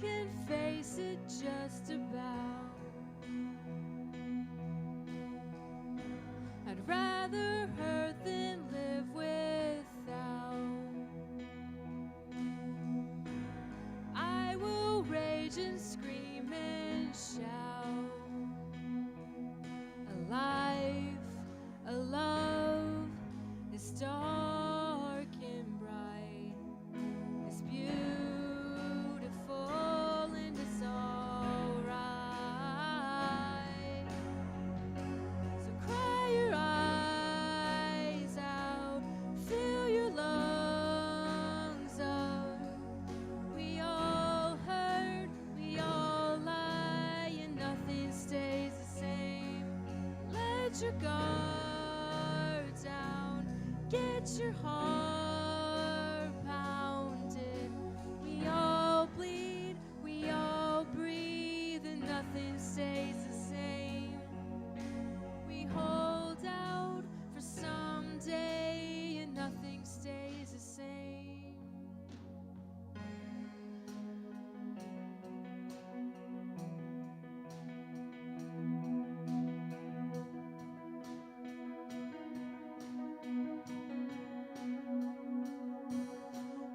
can face it just about. I'd rather hurt than live without. I will rage and scream and shout. A life, a love is dark and bright. It's beautiful and it's alright. So cry your eyes out, fill your lungs up. We all hurt, we all lie, and nothing stays the same. Let your guard down, get your heart pounded. We all bleed, we all breathe, and nothing stays the same. We hold out for someday, and nothing stays the same.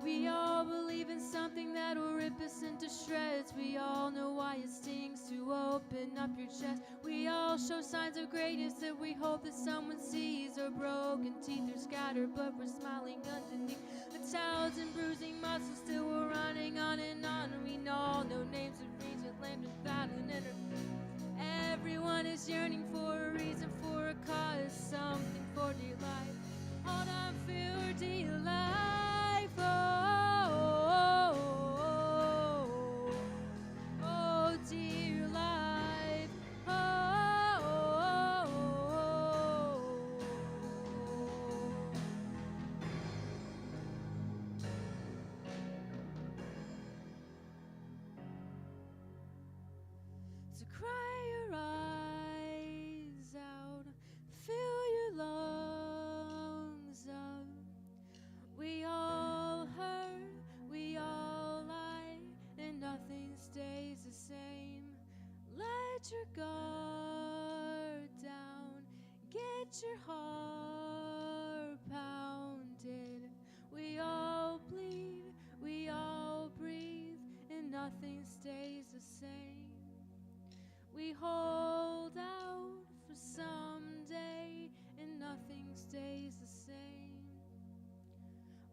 We all believe in something that will rip us into shreds. We all know why it stings to open up your chest. We all show signs of greatness that we hope that someone sees. Our broken teeth are scattered, but we're smiling underneath the towels and bruising muscles. Still we're running on and on, and we all know names of reach with lambs and battling in our everyone is yearning for a reason, for a cause, something for dear life. Hold on for your dear life. Oh, oh, dear life. Oh, so cry your eyes out, fill your lungs up. We all hurt, we all lie, and nothing stays the same. Let your guard down, get your heart pounded. We all bleed, we all breathe, and nothing stays the same. We hold out for someday, and nothing stays the same.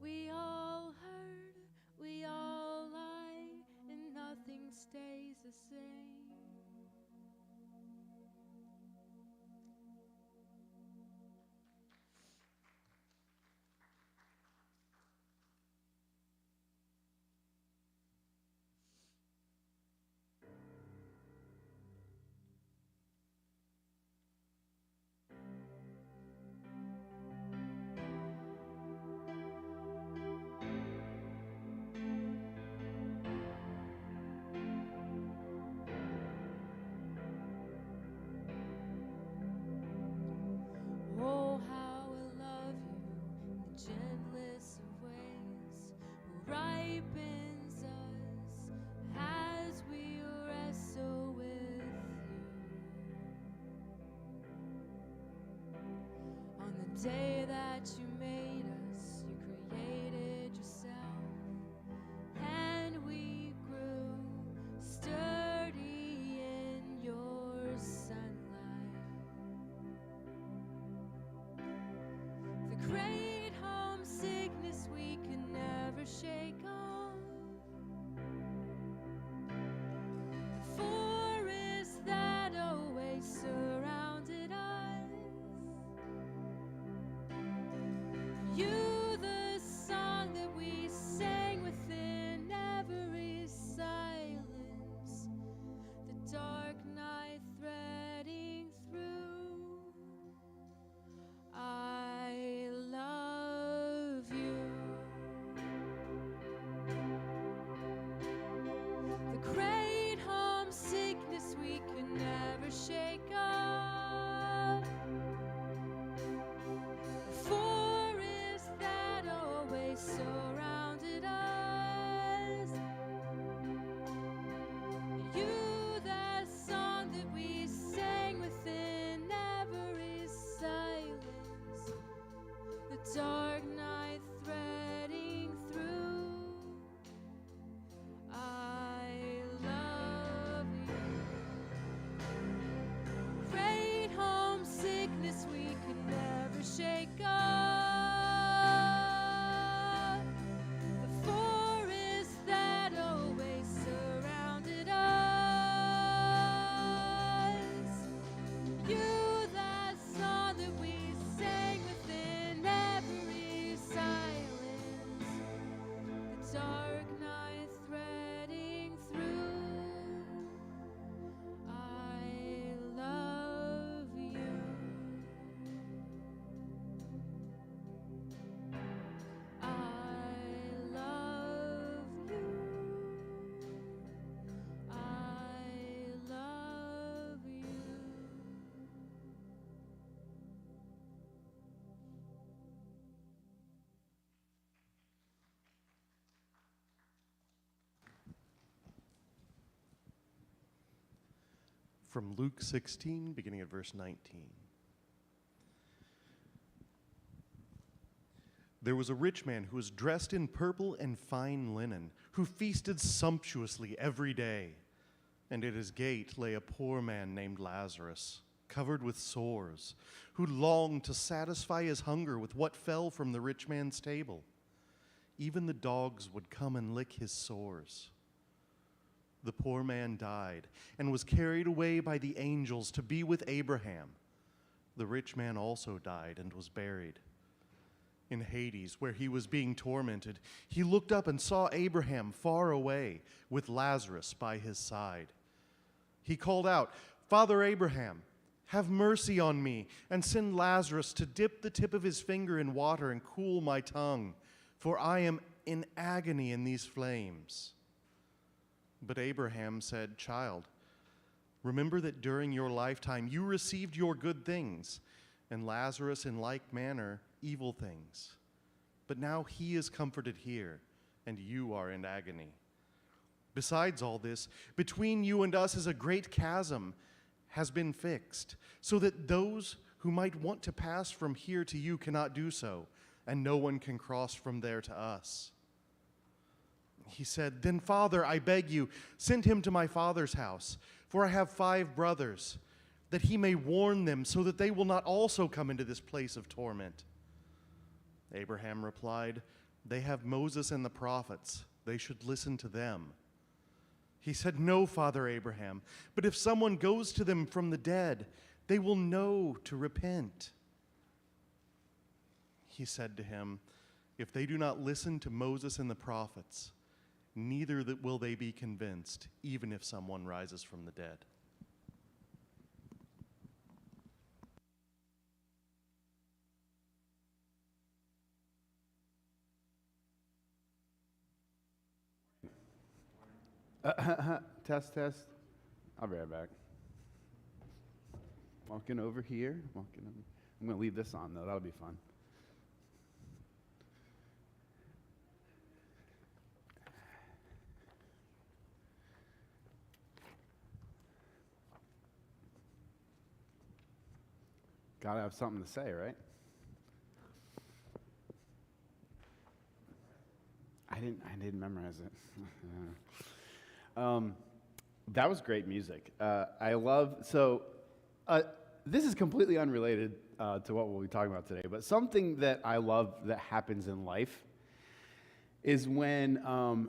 We all hurt, we all lie, and nothing stays the same. Oh, how I love you in the gentlest of ways, who ripens us as we wrestle with you. On the day that you made us, you created yourself, and we grew sturdy in your sunlight. The great homesickness we could never shake off. The forest that always surrounded us. from Luke 16, beginning at verse 19. There was a rich man who was dressed in purple and fine linen, who feasted sumptuously every day. And at his gate lay a poor man named Lazarus, covered with sores, who longed to satisfy his hunger with what fell from the rich man's table. Even the dogs would come and lick his sores. The poor man died and was carried away by the angels to be with Abraham. The rich man also died and was buried. In Hades, where he was being tormented, he looked up and saw Abraham far away with Lazarus by his side. He called out, "Father Abraham, have mercy on me and send Lazarus to dip the tip of his finger in water and cool my tongue, for I am in agony in these flames." But Abraham said, "Child, remember that during your lifetime you received your good things, and Lazarus in like manner evil things. But now he is comforted here, and you are in agony. Besides all this, between you and us is a great chasm has been fixed, so that those who might want to pass from here to you cannot do so, and no one can cross from there to us." He said, "Then, Father, I beg you, send him to my father's house, for I have 5 brothers, that he may warn them, so that they will not also come into this place of torment." Abraham replied, "They have Moses and the prophets. They should listen to them." He said, "No, Father Abraham, but if someone goes to them from the dead, they will know to repent." He said to him, "If they do not listen to Moses and the prophets, neither will they be convinced, even if someone rises from the dead." Test, test. I'll be right back. Walking over here. I'm going to leave this on, though. That'll be fun. Gotta have something to say, right? I didn't memorize it. That was great music. I love, this is completely unrelated to what we'll be talking about today, but something that I love that happens in life is when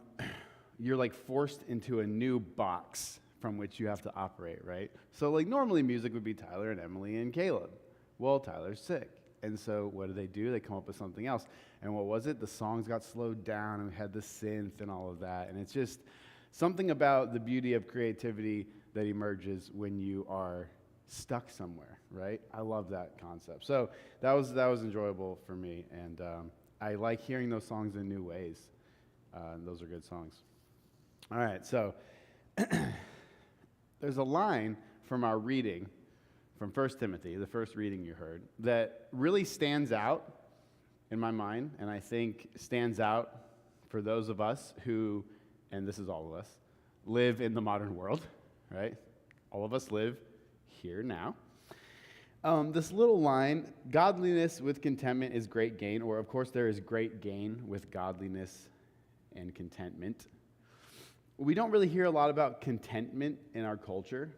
you're like forced into a new box from which you have to operate, right? So like normally music would be Tyler and Emily and Caleb. Well, Tyler's sick. And so what do? They come up with something else. And what was it? The songs got slowed down and we had the synth and all of that. And it's just something about the beauty of creativity that emerges when you are stuck somewhere, right? I love that concept. So that was enjoyable for me. And I like hearing those songs in new ways. And those are good songs. All right, so there's a line from our reading from 1 Timothy, the first reading you heard, that really stands out in my mind, and I think stands out for those of us who, and this is all of us, live in the modern world, right? All of us live here now. This little line, godliness with contentment is great gain, or of course there is great gain with godliness and contentment. We don't really hear a lot about contentment in our culture.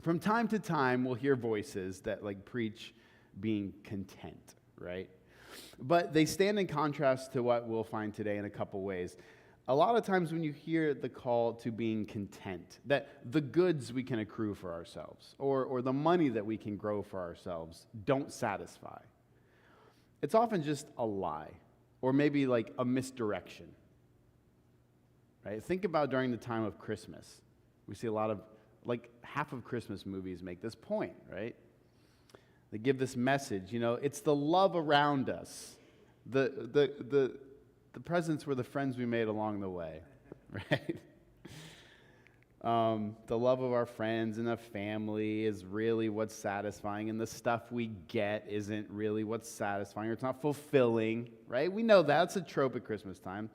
From time to time, we'll hear voices that like preach being content, right? But they stand in contrast to what we'll find today in a couple ways. A lot of times when you hear the call to being content, that the goods we can accrue for ourselves or the money that we can grow for ourselves don't satisfy. It's often just a lie or maybe like a misdirection, right? Think about during the time of Christmas. We see a lot of, like half of Christmas movies make this point, right? They give this message, you know, it's the love around us. The presents were the friends we made along the way, right? The love of our friends and the family is really what's satisfying, and the stuff we get isn't really what's satisfying, or it's not fulfilling, right? We know that's a trope at Christmas time.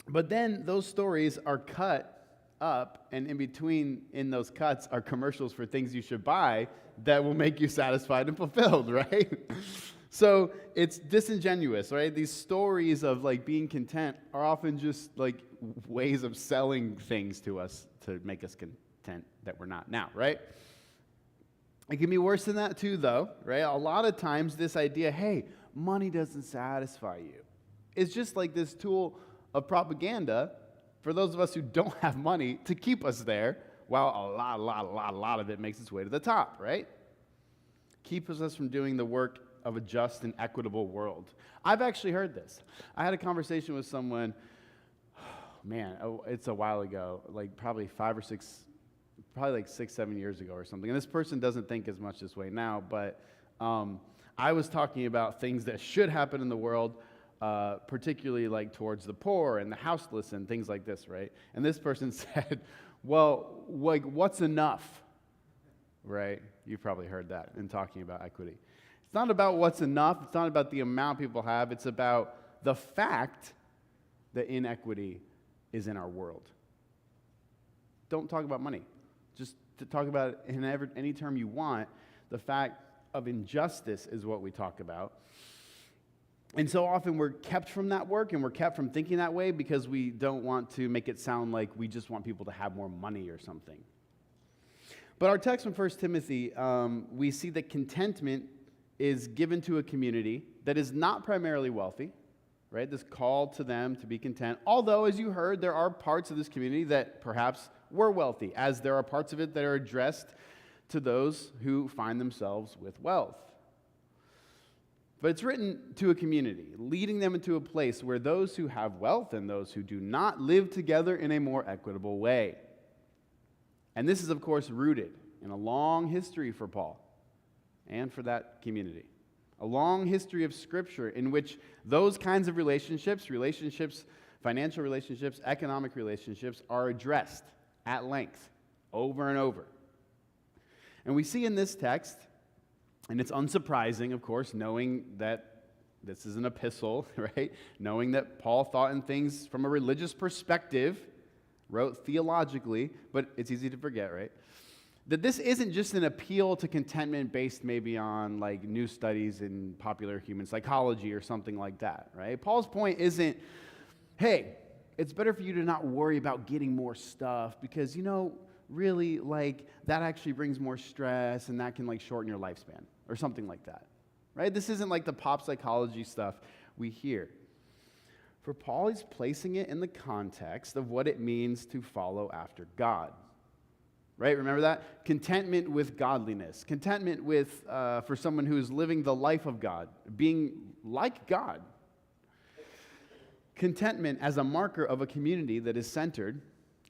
But then those stories are cut up, and in between in those cuts are commercials for things you should buy that will make you satisfied and fulfilled, right? So it's disingenuous, right? These stories of like being content are often just like ways of selling things to us to make us content that we're not now, right? It can be worse than that too, though, right? A lot of times this idea, hey, money doesn't satisfy you, is just like this tool of propaganda for those of us who don't have money to keep us there, while a lot of it makes its way to the top, right? Keeps us from doing the work of a just and equitable world. I've actually heard this. I had a conversation with someone, it's a while ago, like probably 6, 7 years ago or something. And this person doesn't think as much this way now, but I was talking about things that should happen in the world, particularly like towards the poor and the houseless and things like this, right? And this person said, well, like, what's enough, right? You've probably heard that in talking about equity. It's not about what's enough. It's not about the amount people have. It's about the fact that inequity is in our world. Don't talk about money. Just to talk about it in any term you want. The fact of injustice is what we talk about. And so often we're kept from that work and we're kept from thinking that way because we don't want to make it sound like we just want people to have more money or something. But our text from 1 Timothy, we see that contentment is given to a community that is not primarily wealthy, right? This call to them to be content. Although, as you heard, there are parts of this community that perhaps were wealthy, as there are parts of it that are addressed to those who find themselves with wealth. But it's written to a community, leading them into a place where those who have wealth and those who do not live together in a more equitable way. And this is, of course, rooted in a long history for Paul and for that community. A long history of Scripture in which those kinds of relationships, financial relationships, economic relationships, are addressed at length, over and over. And we see in this text, and it's unsurprising, of course, knowing that this is an epistle, right? Knowing that Paul thought in things from a religious perspective, wrote theologically, but it's easy to forget, right? That this isn't just an appeal to contentment based maybe on like new studies in popular human psychology or something like that, right? Paul's point isn't, hey, it's better for you to not worry about getting more stuff because, really, like, that actually brings more stress and that can, like, shorten your lifespan or something like that, right? This isn't like the pop psychology stuff we hear. For Paul, he's placing it in the context of what it means to follow after God, right? Remember that? Contentment with godliness. Contentment with, for someone who is living the life of God, being like God. Contentment as a marker of a community that is centered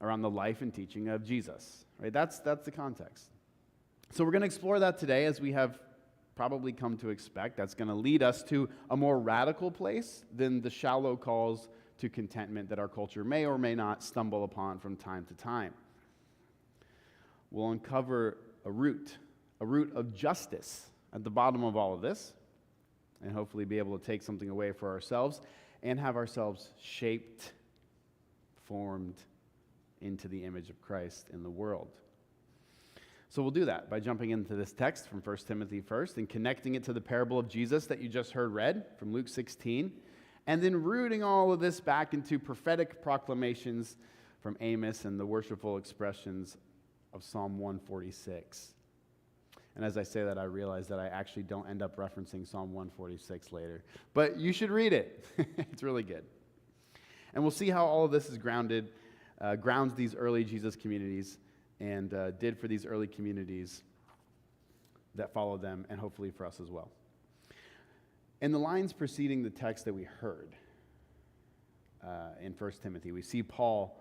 around the life and teaching of Jesus, right? That's the context. So we're going to explore that today, as we have probably come to expect. That's going to lead us to a more radical place than the shallow calls to contentment that our culture may or may not stumble upon from time to time. We'll uncover a root of justice at the bottom of all of this, and hopefully be able to take something away for ourselves and have ourselves shaped, formed into the image of Christ in the world. So we'll do that by jumping into this text from 1 Timothy first and connecting it to the parable of Jesus that you just heard read from Luke 16, and then rooting all of this back into prophetic proclamations from Amos and the worshipful expressions of Psalm 146. And as I say that, I realize that I actually don't end up referencing Psalm 146 later. But you should read it. It's really good. And we'll see how all of this is grounds these early Jesus communities and did for these early communities that followed them, and hopefully for us as well. In the lines preceding the text that we heard in 1 Timothy, we see Paul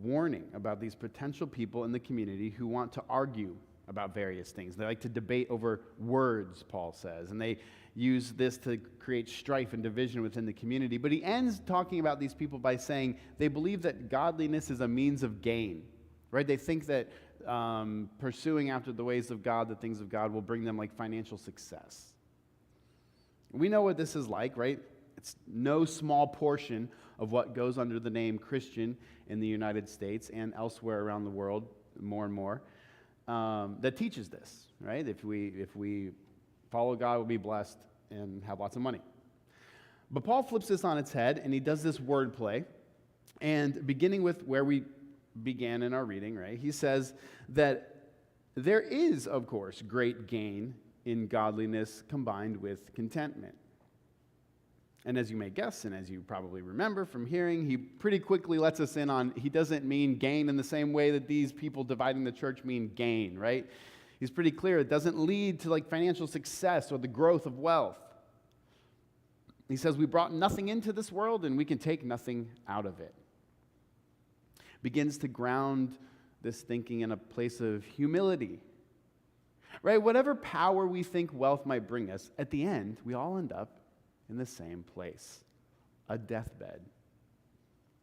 warning about these potential people in the community who want to argue about various things. They like to debate over words, Paul says, and they use this to create strife and division within the community. But he ends talking about these people by saying they believe that godliness is a means of gain, right? They think that pursuing after the ways of God, the things of God, will bring them like financial success. We know what this is like, right? It's no small portion of what goes under the name Christian in the United States and elsewhere around the world more and more that teaches this, right? If we follow God, we'll be blessed and have lots of money. But Paul flips this on its head, and he does this wordplay. And beginning with where we began in our reading, right, he says that there is, of course, great gain in godliness combined with contentment. And as you may guess, and as you probably remember from hearing, he pretty quickly lets us in on he doesn't mean gain in the same way that these people dividing the church mean gain, right? He's pretty clear. It doesn't lead to like financial success or the growth of wealth. He says we brought nothing into this world and we can take nothing out of it. Begins to ground this thinking in a place of humility. Right? Whatever power we think wealth might bring us, at the end, we all end up in the same place, a deathbed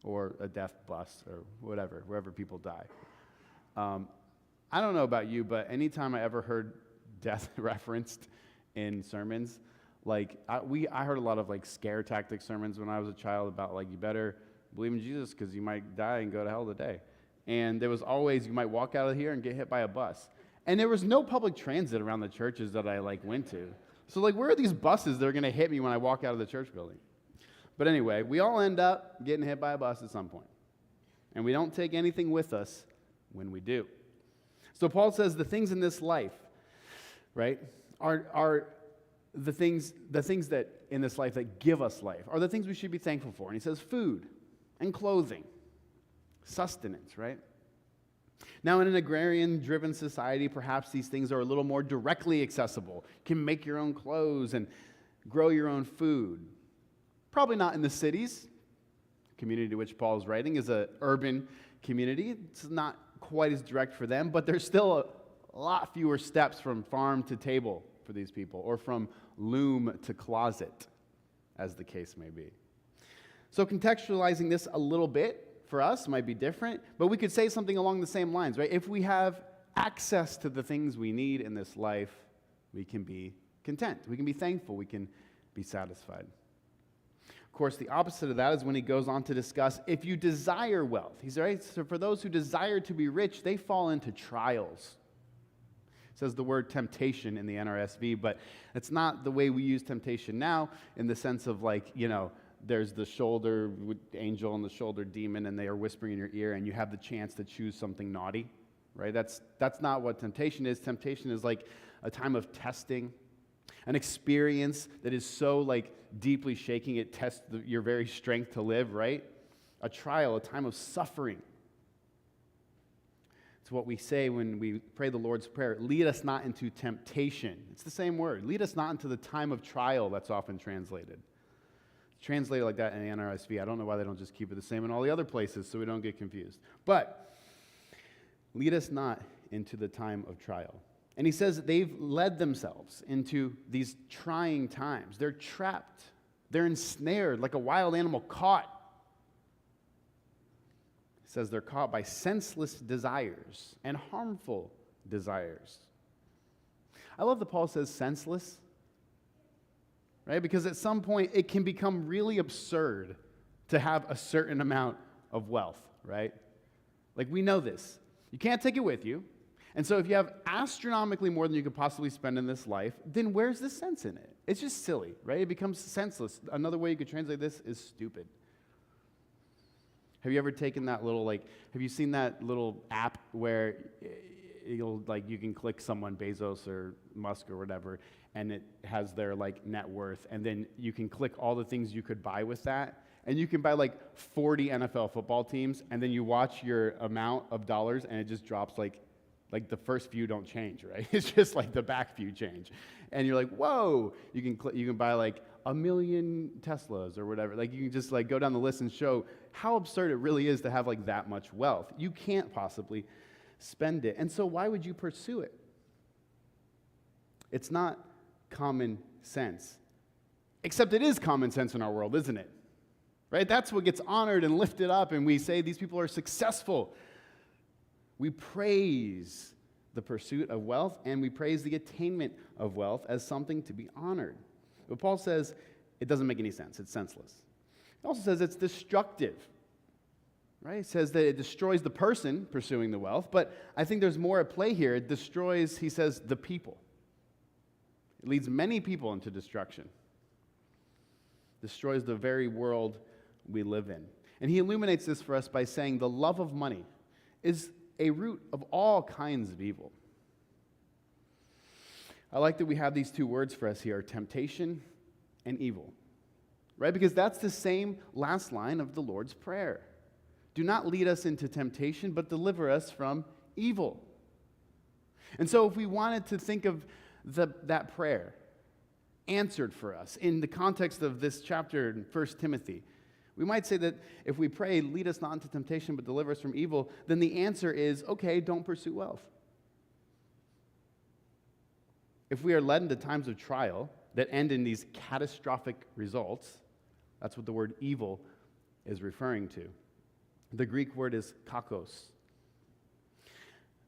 or a death bus or whatever, wherever people die. I don't know about you, but anytime I ever heard death referenced in sermons, like I heard a lot of like scare tactic sermons when I was a child about like you better believe in Jesus because you might die and go to hell today. And there was always you might walk out of here and get hit by a bus. And there was no public transit around the churches that I like went to. So like where are these buses that are going to hit me when I walk out of the church building? But anyway, we all end up getting hit by a bus at some point. And we don't take anything with us when we do. So Paul says the things in this life, right, are the things that in this life that give us life, are the things we should be thankful for. And he says food and clothing, sustenance, right? Now, in an agrarian-driven society, perhaps these things are a little more directly accessible. You can make your own clothes and grow your own food. Probably not in the cities. The community to which Paul is writing is an urban community. It's not quite as direct for them, but there's still a lot fewer steps from farm to table for these people, or from loom to closet, as the case may be. So contextualizing this a little bit, for us might be different, but we could say something along the same lines, right? If we have access to the things we need in this life, we can be content. We can be thankful. We can be satisfied. Of course, the opposite of that is when he goes on to discuss if you desire wealth. He's right. So for those who desire to be rich, they fall into trials. It says the word temptation in the NRSV, but it's not the way we use temptation now in the sense of like, you know, there's the shoulder angel and the shoulder demon, and they are whispering in your ear, and you have the chance to choose something naughty, right? That's not what temptation is. Temptation is like a time of testing, an experience that is so like deeply shaking it tests your very strength to live, right? A trial, a time of suffering. It's what we say when we pray the Lord's Prayer. Lead us not into temptation. It's the same word. Lead us not into the time of trial, that's often translated. Translated like that in the NRSV. I don't know why they don't just keep it the same in all the other places so we don't get confused. But lead us not into the time of trial. And he says that they've led themselves into these trying times. They're trapped. They're ensnared like a wild animal caught. He says they're caught by senseless desires and harmful desires. I love that Paul says senseless. Right? Because at some point, it can become really absurd to have a certain amount of wealth, right? Like, we know this. You can't take it with you. And so if you have astronomically more than you could possibly spend in this life, then where's the sense in it? It's just silly, right? It becomes senseless. Another way you could translate this is stupid. Have you ever taken that little, have you seen that little app where you can click someone, Bezos or Musk or whatever, and it has their net worth, and then you can click all the things you could buy with that, and you can buy 40 NFL football teams, and then you watch your amount of dollars, and it just drops like the first few don't change, right? It's just the back few change, and you're like, whoa! You can buy 1 million Teslas or whatever. You can just go down the list and show how absurd it really is to have that much wealth. You can't possibly spend it, and so why would you pursue it? It's not common sense. Except it is common sense in our world, isn't it? Right? That's what gets honored and lifted up, and we say these people are successful. We praise the pursuit of wealth, and we praise the attainment of wealth as something to be honored. But Paul says it doesn't make any sense. It's senseless. It also says it's destructive. Right? It says that it destroys the person pursuing the wealth, but I think there's more at play here. It destroys, he says, the people. It leads many people into destruction. Destroys the very world we live in. And he illuminates this for us by saying the love of money is a root of all kinds of evil. I like that we have these two words for us here, temptation and evil. Right? Because that's the same last line of the Lord's Prayer. Do not lead us into temptation, but deliver us from evil. And so if we wanted to think of that prayer answered for us in the context of this chapter in 1 Timothy, we might say that if we pray, lead us not into temptation, but deliver us from evil, then the answer is, okay, don't pursue wealth. If we are led into times of trial that end in these catastrophic results, that's what the word evil is referring to. The Greek word is kakos.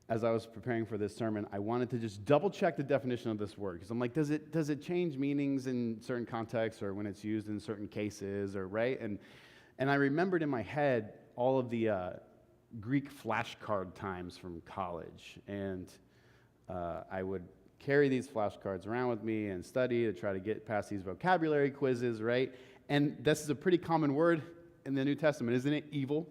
As I was preparing for this sermon, I wanted to just double check the definition of this word, because I'm like, does it change meanings in certain contexts or when it's used in certain cases, or right? And I remembered in my head all of the Greek flashcard times from college, and I would carry these flashcards around with me and study to try to get past these vocabulary quizzes, right? And this is a pretty common word in the New Testament, isn't it? Evil.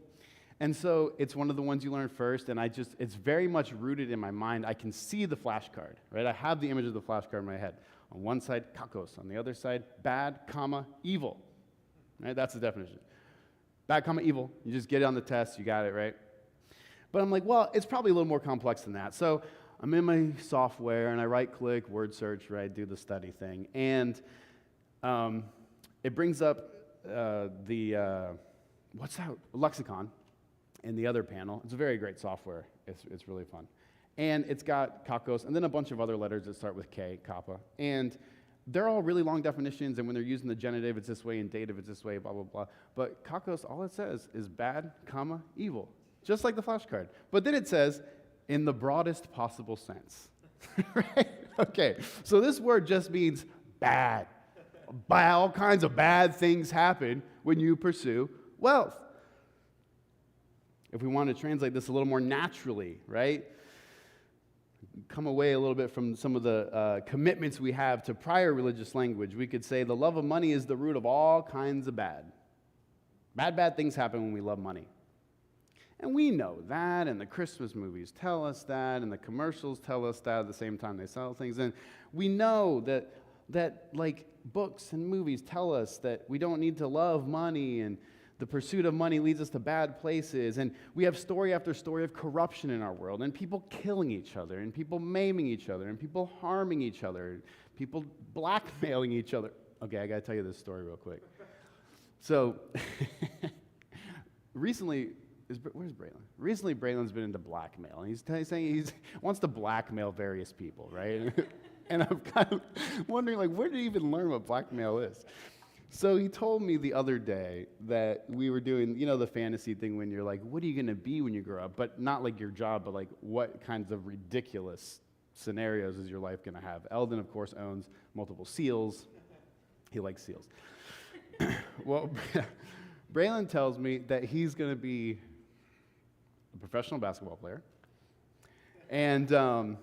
And so it's one of the ones you learn first, and it's very much rooted in my mind. I can see the flashcard, right? I have the image of the flashcard in my head. On one side, kakos. On the other side, bad, comma, evil. Right? That's the definition. Bad, comma, evil. You just get it on the test, you got it, right? But I'm like, well, it's probably a little more complex than that. So I'm in my software, and I right-click, word search, right, do the study thing. And it brings up lexicon. In the other panel. It's a very great software. It's really fun. And it's got kakos, and then a bunch of other letters that start with K, kappa. And they're all really long definitions, and when they're using the genitive, it's this way, and dative, it's this way, blah, blah, blah. But kakos, all it says is bad, comma, evil. Just like the flashcard. But then it says, in the broadest possible sense. Right? Okay. So this word just means bad. All kinds of bad things happen when you pursue wealth. If we want to translate this a little more naturally, right? Come away a little bit from some of the commitments we have to prior religious language, we could say the love of money is the root of all kinds of bad. Bad things happen when we love money. And we know that, and the Christmas movies tell us that, and the commercials tell us that at the same time they sell things. And we know that like books and movies tell us that we don't need to love money, and the pursuit of money leads us to bad places, and we have story after story of corruption in our world, and people killing each other, and people maiming each other, and people harming each other, and people blackmailing each other. Okay, I gotta tell you this story real quick. So, recently, where's Braylon? Recently, Braylon's been into blackmail, and he's saying he wants to blackmail various people, right? And I'm kind of wondering, like, where did he even learn what blackmail is? So he told me the other day that we were doing, the fantasy thing when you're like, what are you going to be when you grow up? But not like your job, but like what kinds of ridiculous scenarios is your life going to have? Eldon, of course, owns multiple seals. He likes seals. Well, Braylon tells me that he's going to be a professional basketball player. And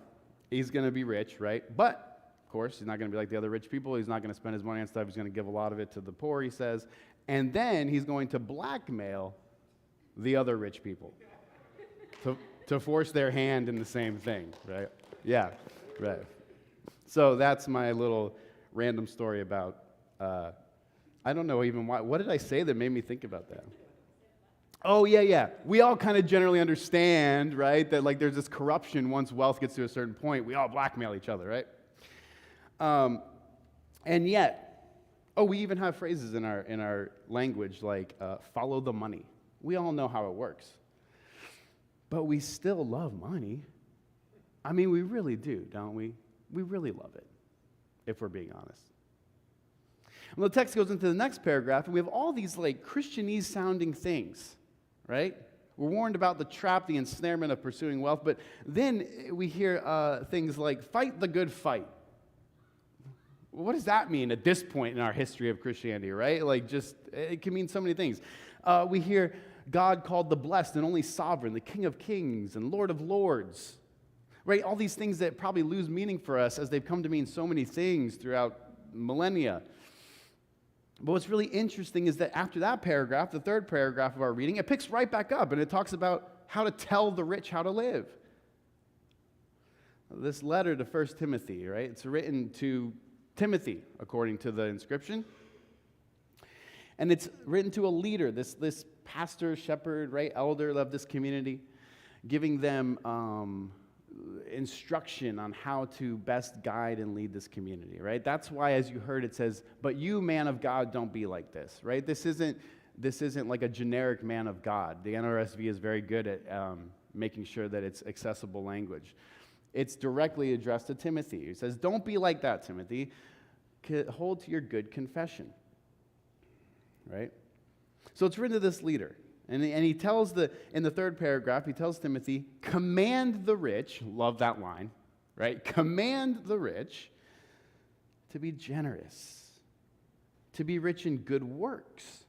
he's going to be rich, right? But of course, he's not going to be like the other rich people. He's not going to spend his money on stuff. He's going to give a lot of it to the poor, he says. And then he's going to blackmail the other rich people to force their hand in the same thing, right? Yeah, right. So that's my little random story about, I don't know even why. What did I say that made me think about that? Oh, yeah. We all kind of generally understand, right, that like there's this corruption once wealth gets to a certain point. We all blackmail each other, right? And yet, we even have phrases in our language like follow the money. We all know how it works. But we still love money. I mean, we really do, don't we? We really love it, if we're being honest. Well, the text goes into the next paragraph, and we have all these like Christianese sounding things, right? We're warned about the trap, the ensnarement of pursuing wealth, but then we hear things like fight the good fight. What does that mean at this point in our history of Christianity, right? Like, just, it can mean so many things. We hear God called the blessed and only sovereign, the King of kings and Lord of lords, right? All these things that probably lose meaning for us as they've come to mean so many things throughout millennia. But what's really interesting is that after that paragraph, the third paragraph of our reading, it picks right back up and it talks about how to tell the rich how to live. This letter to 1 Timothy, right? It's written to Timothy, according to the inscription. And it's written to a leader, this pastor, shepherd, right, elder of this community, giving them instruction on how to best guide and lead this community, right? That's why, as you heard, it says, but you, man of God, don't be like this, right? This isn't like a generic man of God. The NRSV is very good at making sure that it's accessible language. It's directly addressed to Timothy. He says, don't be like that, Timothy. Hold to your good confession, right? So it's written to this leader. And he tells in the third paragraph, he tells Timothy, command the rich, love that line, right? Command the rich to be generous, to be rich in good works,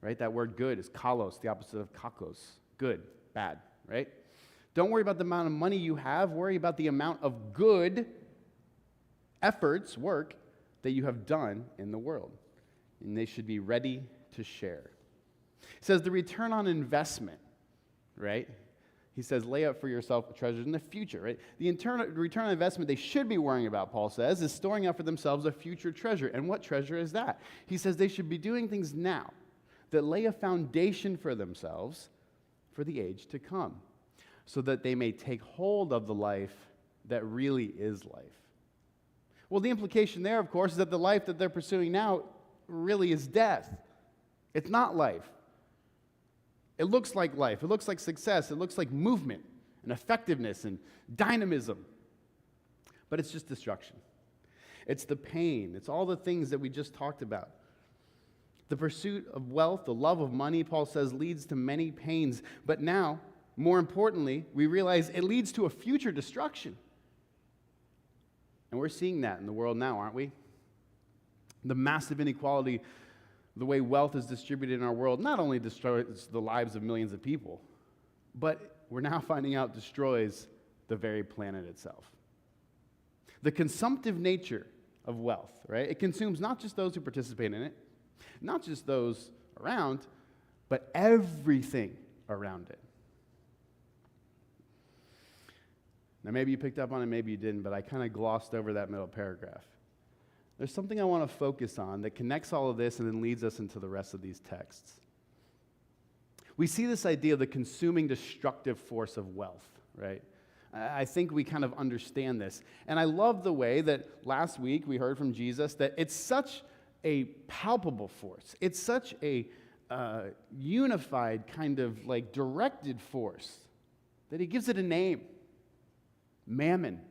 right? That word good is kalos, the opposite of kakos, good, bad, right? Don't worry about the amount of money you have. Worry about the amount of good efforts, work, that you have done in the world. And they should be ready to share. It says the return on investment, right? He says, lay up for yourself treasures in the future, right? The return on investment they should be worrying about, Paul says, is storing up for themselves a future treasure. And what treasure is that? He says they should be doing things now that lay a foundation for themselves for the age to come, so that they may take hold of the life that really is life. Well, the implication there, of course, is that the life that they're pursuing now really is death. It's not life. It looks like life. It looks like success. It looks like movement and effectiveness and dynamism. But it's just destruction. It's the pain. It's all the things that we just talked about. The pursuit of wealth, the love of money, Paul says, leads to many pains. But now, more importantly, we realize it leads to a future destruction. And we're seeing that in the world now, aren't we? The massive inequality, the way wealth is distributed in our world, not only destroys the lives of millions of people, but we're now finding out destroys the very planet itself. The consumptive nature of wealth, right? It consumes not just those who participate in it, not just those around, but everything around it. Now, maybe you picked up on it, maybe you didn't, but I kind of glossed over that middle paragraph. There's something I want to focus on that connects all of this and then leads us into the rest of these texts. We see this idea of the consuming destructive force of wealth, right? I think we kind of understand this. And I love the way that last week we heard from Jesus that it's such a palpable force. It's such a unified kind of like directed force that he gives it a name. Mammon.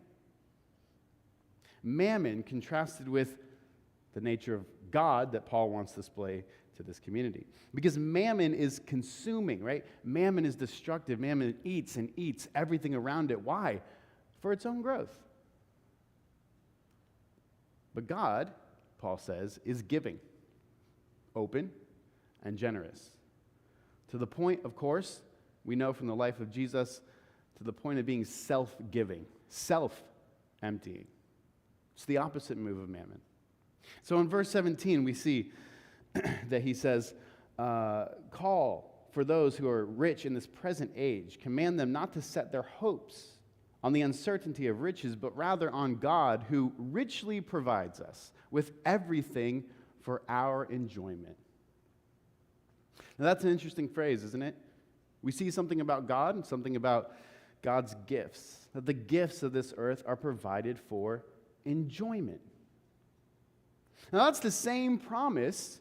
Mammon contrasted with the nature of God that Paul wants to display to this community. Because mammon is consuming, right? Mammon is destructive. Mammon eats and eats everything around it. Why? For its own growth. But God, Paul says, is giving, open, and generous. To the point, of course, we know from the life of Jesus, to the point of being self-giving, self-emptying. It's the opposite move of mammon. So in verse 17, we see that he says, call for those who are rich in this present age. Command them not to set their hopes on the uncertainty of riches, but rather on God, who richly provides us with everything for our enjoyment. Now that's an interesting phrase, isn't it? We see something about God and something about God's gifts, that the gifts of this earth are provided for enjoyment. Now that's the same promise,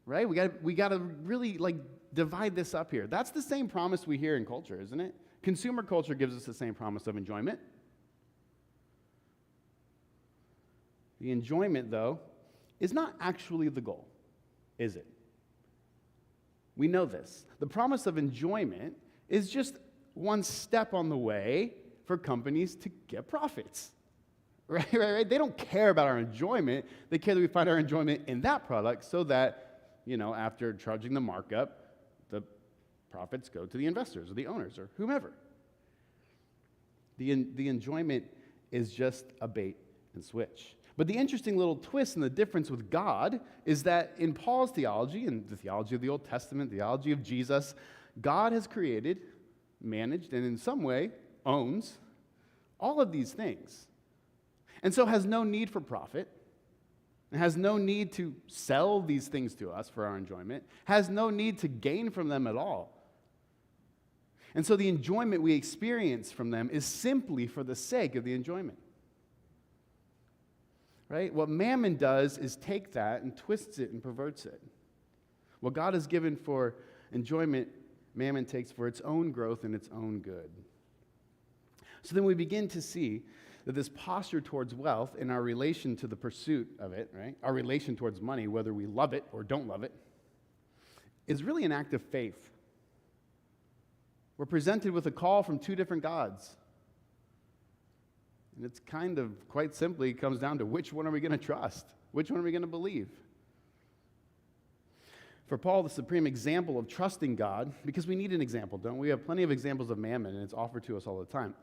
right? We got to really like divide this up here. That's the same promise we hear in culture, isn't it? Consumer culture gives us the same promise of enjoyment. The enjoyment, though, is not actually the goal, is it? We know this. The promise of enjoyment is just one step on the way for companies to get profits, Right? They don't care about our enjoyment. They care that we find our enjoyment in that product so that, after charging the markup, the profits go to the investors or the owners or whomever. The enjoyment is just a bait and switch. But the interesting little twist and the difference with God is that in Paul's theology, and the theology of the Old Testament, theology of Jesus, God has created, managed, and in some way owns all of these things. And so has no need for profit, and has no need to sell these things to us for our enjoyment, has no need to gain from them at all. And so the enjoyment we experience from them is simply for the sake of the enjoyment. Right? What mammon does is take that and twists it and perverts it. What God has given for enjoyment, mammon takes for its own growth and its own good. So then we begin to see that this posture towards wealth in our relation to the pursuit of it, right? Our relation towards money, whether we love it or don't love it, is really an act of faith. We're presented with a call from two different gods. And it's kind of, quite simply, comes down to which one are we going to trust? Which one are we going to believe? For Paul, the supreme example of trusting God, because we need an example, don't we? We have plenty of examples of mammon, and it's offered to us all the time.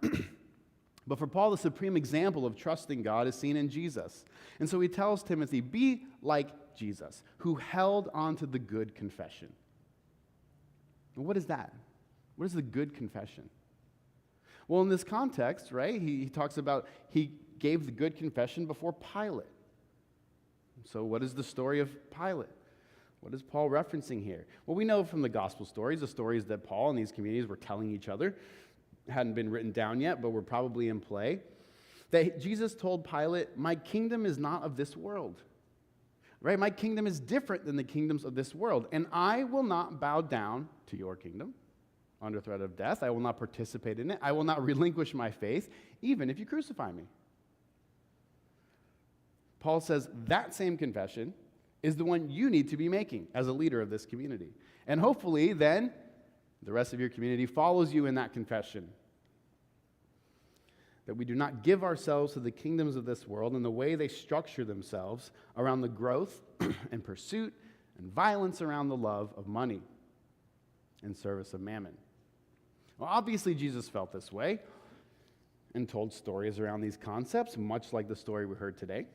But for Paul, the supreme example of trusting God is seen in Jesus. And so he tells Timothy, be like Jesus, who held on to the good confession. And what is that? What is the good confession? Well, in this context, right, he talks about he gave the good confession before Pilate. So what is the story of Pilate? What is Paul referencing here? Well, we know from the gospel stories, the stories that Paul and these communities were telling each other, hadn't been written down yet, but were probably in play, that Jesus told Pilate, my kingdom is not of this world. Right? My kingdom is different than the kingdoms of this world, and I will not bow down to your kingdom under threat of death. I will not participate in it. I will not relinquish my faith, even if you crucify me. Paul says that same confession is the one you need to be making as a leader of this community. And hopefully then the rest of your community follows you in that confession. That we do not give ourselves to the kingdoms of this world and the way they structure themselves around the growth and pursuit and violence around the love of money in service of mammon. Well, obviously Jesus felt this way and told stories around these concepts, much like the story we heard today,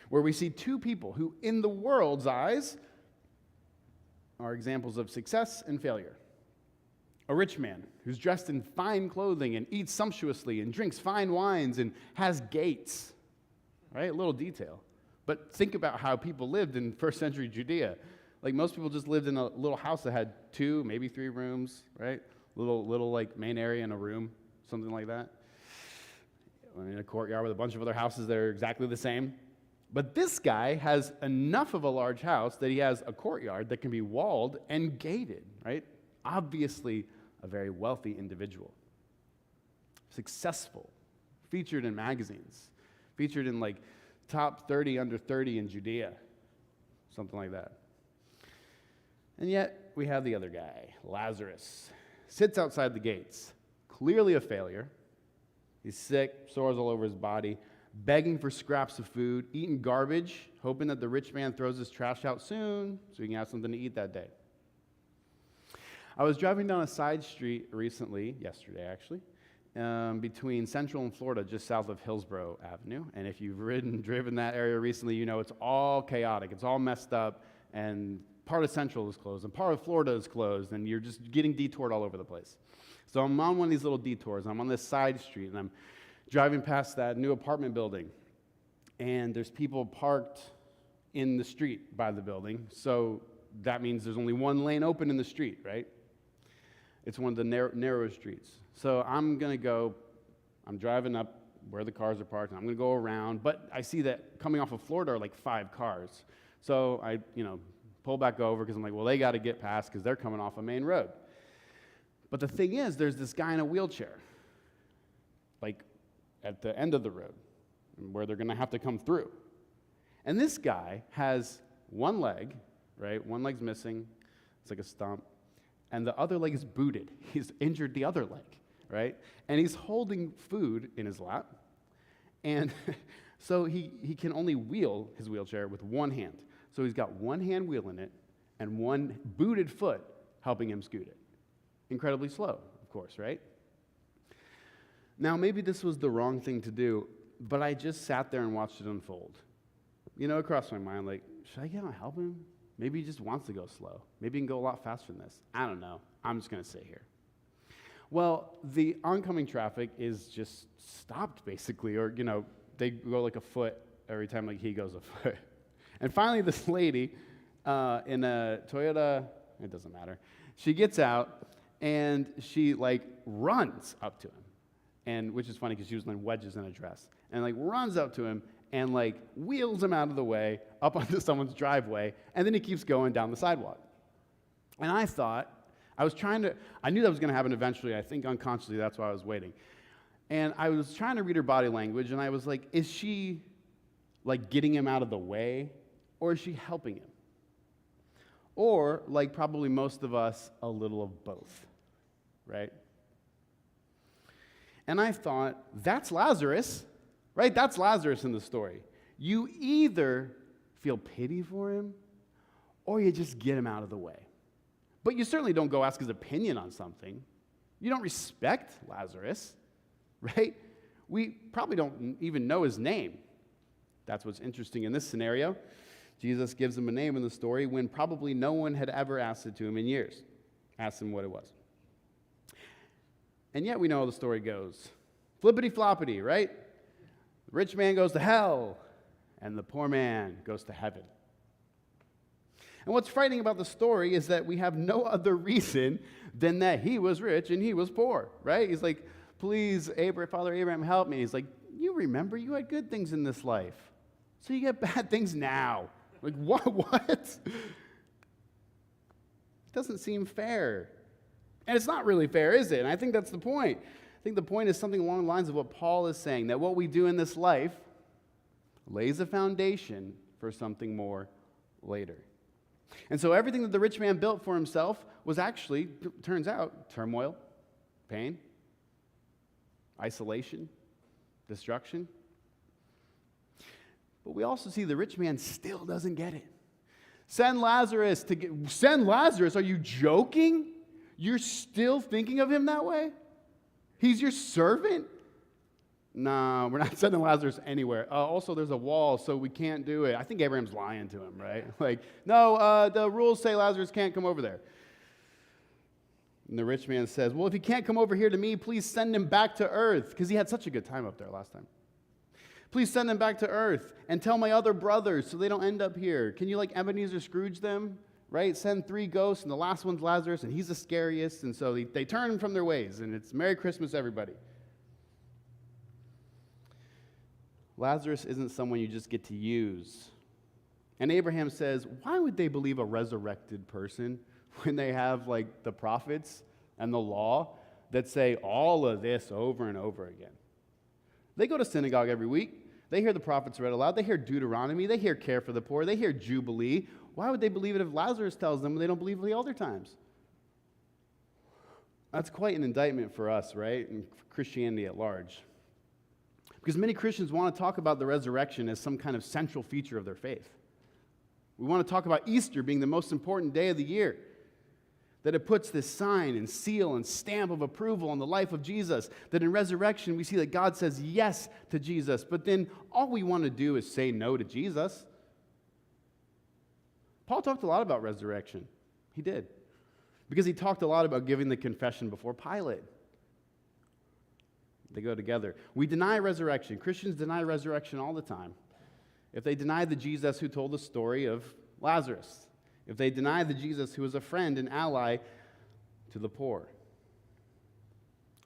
where we see two people who, in the world's eyes, are examples of success and failure. A rich man who's dressed in fine clothing and eats sumptuously and drinks fine wines and has gates, right? A little detail. But think about how people lived in first century Judea. Like most people just lived in a little house that had 2, maybe 3 rooms, right? Little like main area and a room, something like that. In a courtyard with a bunch of other houses that are exactly the same. But this guy has enough of a large house that he has a courtyard that can be walled and gated, right? Obviously a very wealthy individual. Successful. Featured in magazines. Featured in like top 30 under 30 in Judea. Something like that. And yet we have the other guy, Lazarus. Sits outside the gates. Clearly a failure. He's sick, sores all over his body, begging for scraps of food, eating garbage, hoping that the rich man throws his trash out soon so he can have something to eat that day. I was driving down a side street recently, yesterday actually, between Central and Florida, just south of Hillsborough Avenue. And if you've driven that area recently, you know it's all chaotic. It's all messed up, and part of Central is closed, and part of Florida is closed, and you're just getting detoured all over the place. So I'm on one of these little detours. I'm on this side street, and I'm driving past that new apartment building, and there's people parked in the street by the building, so that means there's only one lane open in the street, right? It's one of the narrow streets. So I'm driving up where the cars are parked, and I'm going to go around, but I see that coming off of Florida are like 5 cars. So I, pull back over because I'm like, well, they got to get past because they're coming off a main road. But the thing is, there's this guy in a wheelchair, like at the end of the road, where they're going to have to come through. And this guy has one leg, right? One leg's missing. It's like a stump. And the other leg is booted. He's injured the other leg, right? And he's holding food in his lap. And so he can only wheel his wheelchair with one hand. So he's got one hand wheeling it and one booted foot helping him scoot it. Incredibly slow, of course, right? Now, maybe this was the wrong thing to do, but I just sat there and watched it unfold. You know, it crossed my mind, like, should I get out and help him? Maybe he just wants to go slow. Maybe he can go a lot faster than this. I don't know. I'm just going to sit here. Well, the oncoming traffic is just stopped, basically, or, you know, they go like a foot every time like he goes a foot. And finally, this lady in a Toyota, it doesn't matter, she gets out and she like runs up to him, and which is funny because she was in wedges in a dress, and like runs up to him and like wheels him out of the way up onto someone's driveway, and then he keeps going down the sidewalk. And I thought, I knew that was going to happen eventually. I think unconsciously that's why I was waiting. And I was trying to read her body language, and I was like, is she like getting him out of the way, or is she helping him? Or, like probably most of us, a little of both, right? And I thought, that's Lazarus, right? That's Lazarus in the story. You either feel pity for him, or you just get him out of the way. But you certainly don't go ask his opinion on something. You don't respect Lazarus, right? We probably don't even know his name. That's what's interesting in this scenario. Jesus gives him a name in the story when probably no one had ever asked it to him in years. Asked him what it was. And yet we know how the story goes. Flippity-floppity, right? The rich man goes to hell, and the poor man goes to heaven. And what's frightening about the story is that we have no other reason than that he was rich and he was poor, right? He's like, please, Father Abraham, help me. He's like, you remember you had good things in this life, so you get bad things now. Like, what? It doesn't seem fair. And it's not really fair, is it? And I think that's the point. I think the point is something along the lines of what Paul is saying, that what we do in this life lays a foundation for something more later. And so everything that the rich man built for himself was actually, turns out, turmoil, pain, isolation, destruction. But we also see the rich man still doesn't get it. Send Lazarus. Are you joking? You're still thinking of him that way? He's your servant? No, we're not sending Lazarus anywhere. Also, there's a wall, so we can't do it. I think Abraham's lying to him, right? Like, no, the rules say Lazarus can't come over there. And the rich man says, well, if he can't come over here to me, please send him back to earth, because he had such a good time up there last time. Please send him back to earth and tell my other brothers so they don't end up here. Can you like Ebenezer Scrooge them, right? Send 3 ghosts, and the last one's Lazarus, and he's the scariest, and so they turn from their ways, and it's Merry Christmas, everybody. Lazarus isn't someone you just get to use. And Abraham says, why would they believe a resurrected person when they have like the prophets and the law that say all of this over and over again? They go to synagogue every week. They hear the prophets read aloud. They hear Deuteronomy. They hear care for the poor. They hear Jubilee. Why would they believe it if Lazarus tells them when they don't believe the other times? That's quite an indictment for us, right? And for Christianity at large. Because many Christians want to talk about the resurrection as some kind of central feature of their faith. We want to talk about Easter being the most important day of the year. That it puts this sign and seal and stamp of approval on the life of Jesus. That in resurrection we see that God says yes to Jesus. But then all we want to do is say no to Jesus. Paul talked a lot about resurrection. He did. Because he talked a lot about giving the confession before Pilate. They go together. We deny resurrection. Christians deny resurrection all the time. If they deny the Jesus who told the story of Lazarus, if they deny the Jesus who was a friend and ally to the poor.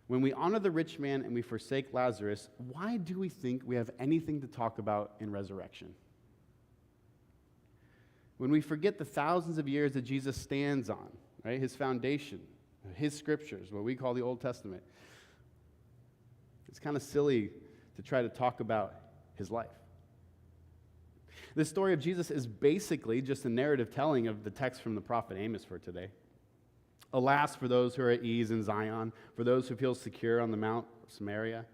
When we honor the rich man and we forsake Lazarus, why do we think we have anything to talk about in resurrection? When we forget the thousands of years that Jesus stands on, right, his foundation, his scriptures, what we call the Old Testament, it's kind of silly to try to talk about his life. The story of Jesus is basically just a narrative telling of the text from the prophet Amos for today. Alas for those who are at ease in Zion, for those who feel secure on the Mount of Samaria.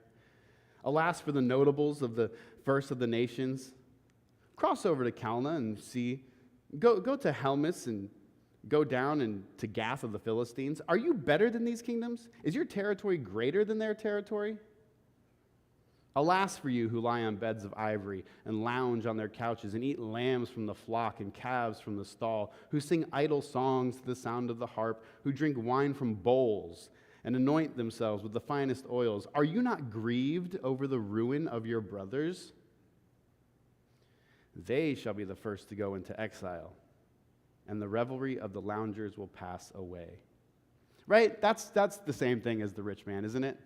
Alas for the notables of the first of the nations. Cross over to Calneh and see. Go to Helmus and go down and to Gath of the Philistines. Are you better than these kingdoms? Is your territory greater than their territory? Alas for you who lie on beds of ivory and lounge on their couches and eat lambs from the flock and calves from the stall, who sing idle songs to the sound of the harp, who drink wine from bowls and anoint themselves with the finest oils. Are you not grieved over the ruin of your brothers? They shall be the first to go into exile, and the revelry of the loungers will pass away. Right? That's the same thing as the rich man, isn't it?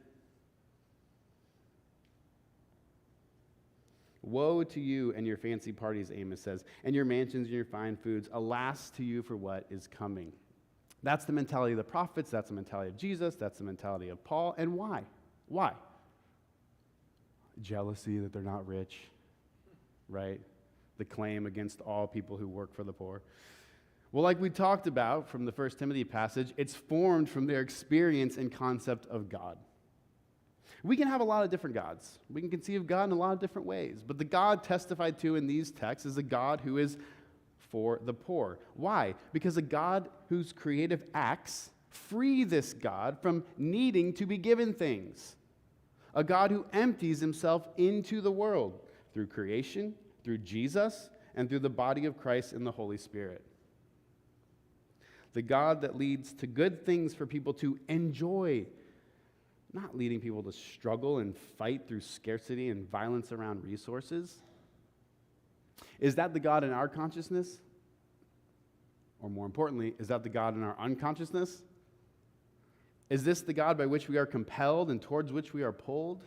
Woe to you and your fancy parties, Amos says, and your mansions and your fine foods. Alas to you for what is coming. That's the mentality of the prophets. That's the mentality of Jesus. That's the mentality of Paul. And why? Why? Jealousy that they're not rich, right? The claim against all people who work for the poor. Well, like we talked about from the 1 Timothy passage, it's formed from their experience and concept of God. We can have a lot of different gods. We can conceive God in a lot of different ways. But the God testified to in these texts is a God who is for the poor. Why? Because a God whose creative acts free this God from needing to be given things. A God who empties himself into the world through creation, through Jesus, and through the body of Christ in the Holy Spirit. The God that leads to good things for people to enjoy, not leading people to struggle and fight through scarcity and violence around resources. Is that the God in our consciousness? Or more importantly, is that the God in our unconsciousness? Is this the God by which we are compelled and towards which we are pulled?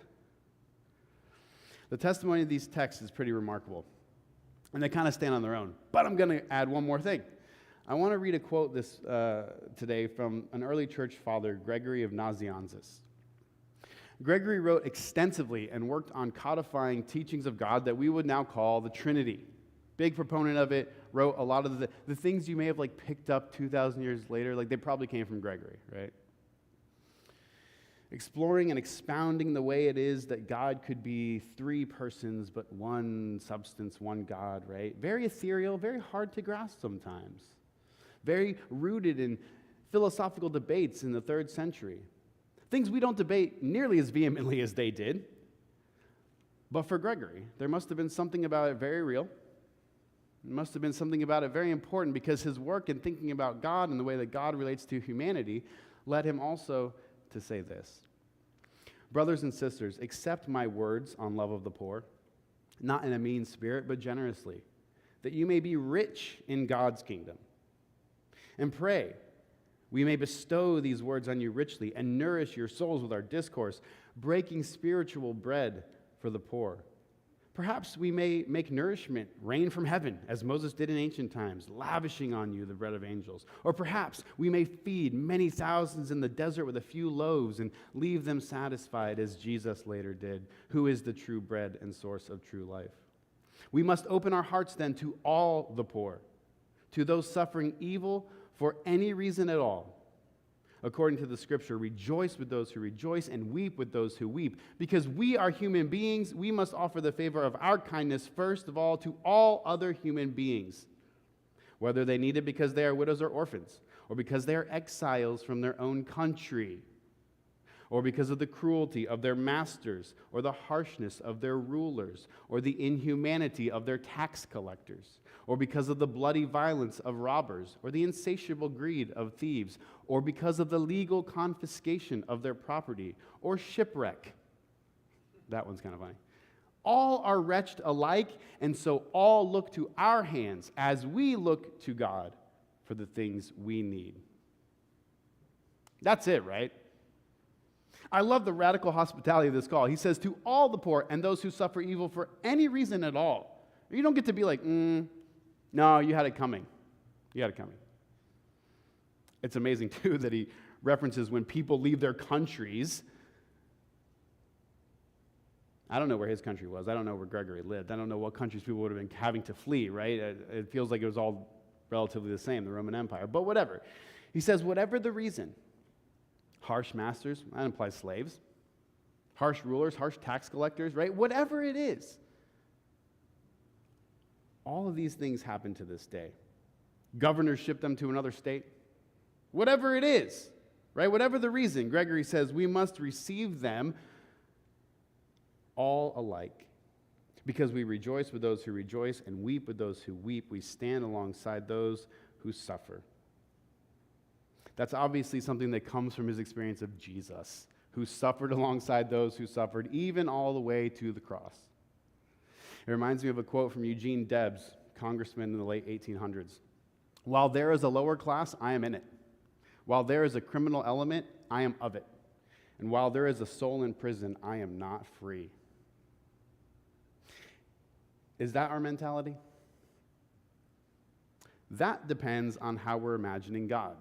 The testimony of these texts is pretty remarkable, and they kind of stand on their own. But I'm going to add one more thing. I want to read a quote today from an early church father, Gregory of Nazianzus. Gregory wrote extensively and worked on codifying teachings of God that we would now call the Trinity. Big proponent of it, wrote a lot of the things you may have picked up 2,000 years later, they probably came from Gregory, right? Exploring and expounding the way it is that God could be three persons, but one substance, one God, right? Very ethereal, very hard to grasp sometimes. Very rooted in philosophical debates in the 3rd century. Things we don't debate nearly as vehemently as they did. But for Gregory, there must have been something about it very real. There must have been something about it very important, because his work in thinking about God and the way that God relates to humanity led him also to say this. Brothers and sisters, accept my words on love of the poor, not in a mean spirit, but generously, that you may be rich in God's kingdom. And pray, we may bestow these words on you richly and nourish your souls with our discourse, breaking spiritual bread for the poor. Perhaps we may make nourishment rain from heaven, as Moses did in ancient times, lavishing on you the bread of angels. Or perhaps we may feed many thousands in the desert with a few loaves and leave them satisfied, as Jesus later did, who is the true bread and source of true life. We must open our hearts then to all the poor, to those suffering evil for any reason at all. According to the scripture, rejoice with those who rejoice and weep with those who weep. Because we are human beings, we must offer the favor of our kindness first of all to all other human beings, whether they need it because they are widows or orphans, or because they are exiles from their own country, or because of the cruelty of their masters, or the harshness of their rulers, or the inhumanity of their tax collectors, or because of the bloody violence of robbers, or the insatiable greed of thieves, or because of the legal confiscation of their property, or shipwreck. That one's kind of funny. All are wretched alike, and so all look to our hands as we look to God for the things we need. That's it, right? I love the radical hospitality of this call. He says, to all the poor and those who suffer evil for any reason at all. You don't get to be like, no, you had it coming. You had it coming. It's amazing, too, that he references when people leave their countries. I don't know where his country was. I don't know where Gregory lived. I don't know what countries people would have been having to flee, right? It feels like it was all relatively the same, the Roman Empire. But whatever. He says, whatever the reason, harsh masters, that implies slaves, harsh rulers, harsh tax collectors, right? Whatever it is. All of these things happen to this day. Governors ship them to another state. Whatever it is, right? Whatever the reason, Gregory says we must receive them all alike. Because we rejoice with those who rejoice and weep with those who weep. We stand alongside those who suffer. That's obviously something that comes from his experience of Jesus, who suffered alongside those who suffered, even all the way to the cross. It reminds me of a quote from Eugene Debs, congressman in the late 1800s. While there is a lower class, I am in it. While there is a criminal element, I am of it. And while there is a soul in prison, I am not free. Is that our mentality? That depends on how we're imagining God.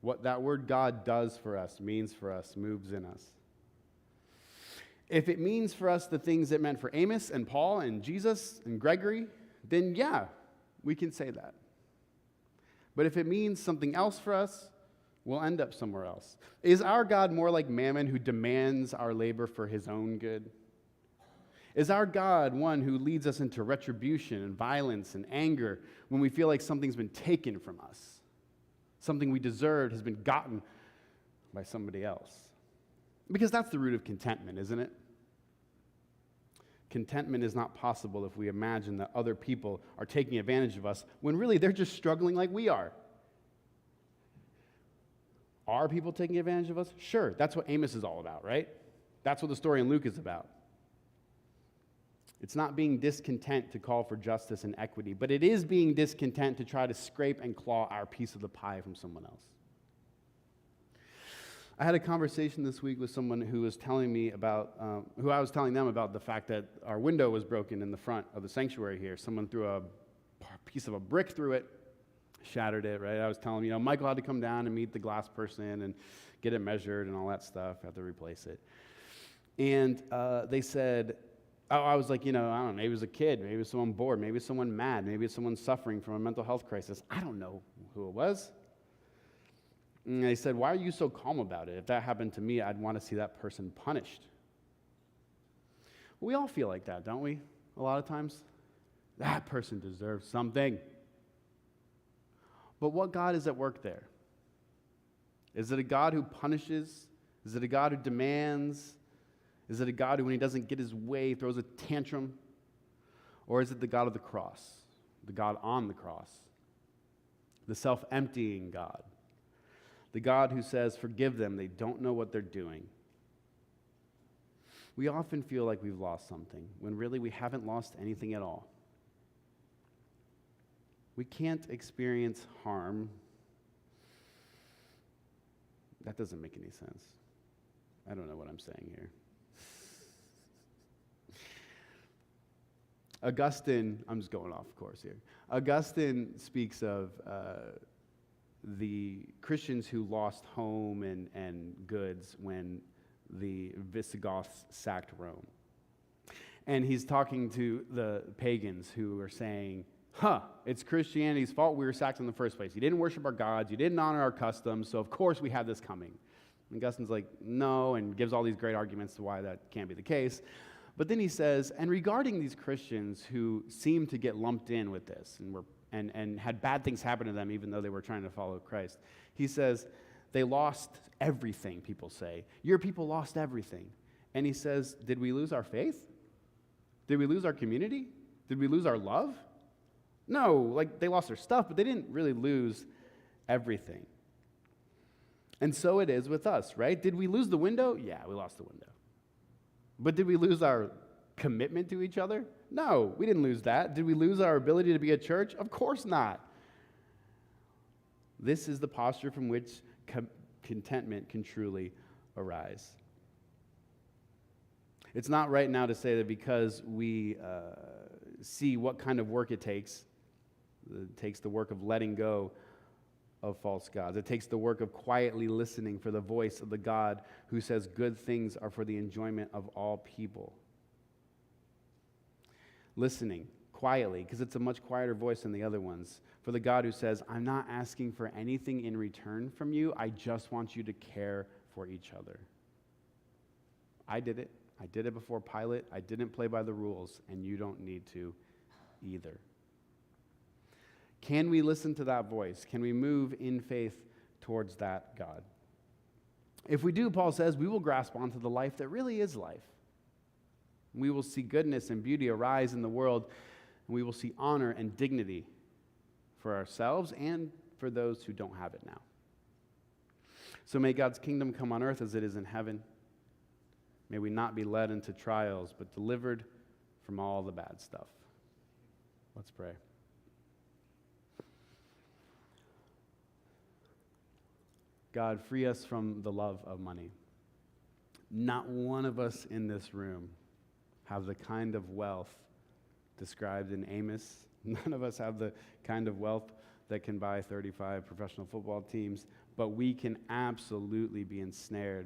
What that word God does for us, means for us, moves in us. If it means for us the things it meant for Amos and Paul and Jesus and Gregory, then yeah, we can say that. But if it means something else for us, we'll end up somewhere else. Is our God more like Mammon, who demands our labor for his own good? Is our God one who leads us into retribution and violence and anger when we feel like something's been taken from us? Something we deserved has been gotten by somebody else. Because that's the root of contentment, isn't it? Contentment is not possible if we imagine that other people are taking advantage of us when really they're just struggling like we are. Are people taking advantage of us? Sure, that's what Amos is all about, right? That's what the story in Luke is about. It's not being discontent to call for justice and equity, but it is being discontent to try to scrape and claw our piece of the pie from someone else. I had a conversation this week with someone who was telling me about, who I was telling them about the fact that our window was broken in the front of the sanctuary here. Someone threw a piece of a brick through it, shattered it, right? I was telling them, Michael had to come down and meet the glass person and get it measured and all that stuff, had to replace it. And they said, I was like, I don't know, maybe it was a kid, maybe it was someone bored, maybe it's someone mad, maybe it's someone suffering from a mental health crisis. I don't know who it was. And they said, why are you so calm about it? If that happened to me, I'd want to see that person punished. We all feel like that, don't we? A lot of times. That person deserves something. But what God is at work there? Is it a God who punishes? Is it a God who demands? Is it a God who, when he doesn't get his way, throws a tantrum? Or is it the God of the cross, the God on the cross, the self-emptying God, the God who says, forgive them, they don't know what they're doing? We often feel like we've lost something, when really we haven't lost anything at all. We can't experience harm. That doesn't make any sense. I don't know what I'm saying here. Augustine, I'm just going off course here. Augustine speaks of the Christians who lost home and goods when the Visigoths sacked Rome. And he's talking to the pagans who are saying, it's Christianity's fault we were sacked in the first place. You didn't worship our gods, you didn't honor our customs, so of course we have this coming. And Augustine's like, no, and gives all these great arguments to why that can't be the case. But then he says, and regarding these Christians who seem to get lumped in with this and had bad things happen to them even though they were trying to follow Christ, he says, they lost everything, people say. Your people lost everything. And he says, did we lose our faith? Did we lose our community? Did we lose our love? No, like they lost their stuff, but they didn't really lose everything. And so it is with us, right? Did we lose the window? Yeah, we lost the window. But did we lose our commitment to each other? No, we didn't lose that. Did we lose our ability to be a church? Of course not. This is the posture from which contentment can truly arise. It's not right now to say that because we see what kind of work it takes the work of letting go of false gods. It takes the work of quietly listening for the voice of the God who says good things are for the enjoyment of all people. Listening quietly, because it's a much quieter voice than the other ones. For the God who says, I'm not asking for anything in return from you, I just want you to care for each other. I did it. I did it before Pilate. I didn't play by the rules, and you don't need to either. Can we listen to that voice? Can we move in faith towards that God? If we do, Paul says, we will grasp onto the life that really is life. We will see goodness and beauty arise in the world, and we will see honor and dignity for ourselves and for those who don't have it now. So may God's kingdom come on earth as it is in heaven. May we not be led into trials, but delivered from all the bad stuff. Let's pray. God, free us from the love of money. Not one of us in this room have the kind of wealth described in Amos. None of us have the kind of wealth that can buy 35 professional football teams, but we can absolutely be ensnared